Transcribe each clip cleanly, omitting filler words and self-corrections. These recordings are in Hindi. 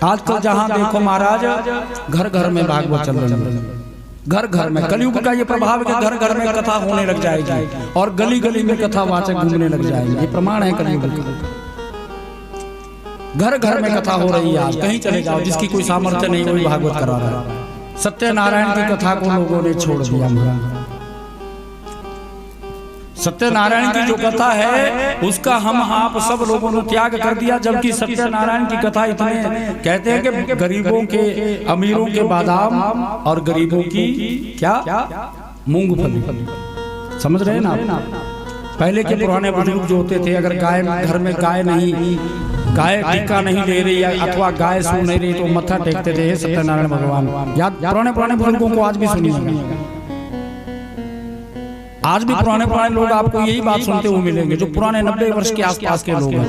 आजकल जहां देखो महाराज घर घर में भागवत चल रही है, घर घर में। कलयुग का ये प्रभाव है कि घर घर में कथा होने लग जाएगी और गली गली में कथावाचक घूमने लग जाएंगे। ये प्रमाण है कलयुग का। घर घर में कथा हो रही है। आज कहीं चले जाओ, जिसकी कोई सामर्थ्य नहीं वही भागवत करा रहा है। सत्यनारायण की कथा को लोगों ने छोड़ दिया। सत्यनारायण की जो कथा है उसका हम आप सब लोगों ने त्याग कर दिया, जबकि सत्यनारायण की कथा इतने कहते हैं कि गरीबों के अमीरों के बादाम और गरीबों की क्या मूंगफली। समझ रहे हैं ना आप? पहले के पुराने बुजुर्ग जो होते थे, अगर गाय घर में गाय टीका नहीं ले रही अथवा गाय सो नहीं रही तो मत्था टेकते थे सत्यनारायण भगवान। याद पुराने बुजुर्गों को आज भी सुनिएगा। आज भी पुराने लोग आपको यही बात सुनते हुए मिलेंगे जो पुराने 90 वर्ष के आसपास के लोग हैं।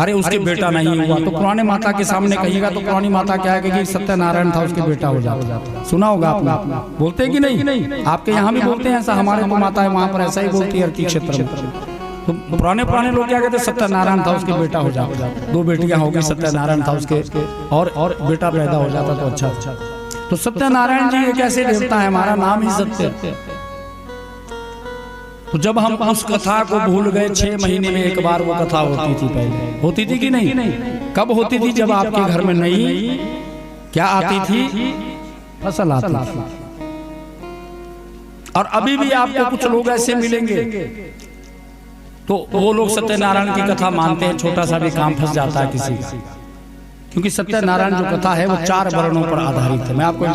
अरे उसके बेटा नहीं हुआ तो पुराने माता के सामने कहिएगा तो पुरानी माता क्या है कि सत्यनारायण था उसके बेटा हो जाता। सुना होगा आपने, बोलते कि नहीं? आपके यहाँ भी बोलते हैं ऐसा? हमारे तो माता है वहां पर ऐसा ही बोलती है हर की क्षेत्र में। तो पुराने लोग क्या कहते हैं? सत्यनारायण था उसके बेटा हो जाता। 2 बेटियां हो गई, सत्यनारायण था उसके और बेटा पैदा हो जाता तो अच्छा। तो सत्यनारायण जी एक ऐसे देवता है, हमारा नाम ही सत्य। तो जब हम उस कथा को भूल गए, 6 महीने में एक बार वो कथा होती थी। पहले होती थी कि नहीं? कब होती थी? जब आपके घर में नहीं क्या आती थी? फसल आती थी। और अभी भी आपको कुछ लोग ऐसे मिलेंगे तो वो लोग सत्यनारायण की कथा मानते हैं, छोटा सा भी काम फंस जाता है किसी का। क्योंकि सत्यनारायण जो कथा है वो 4 वर्णों पर आधारित है। मैं आपको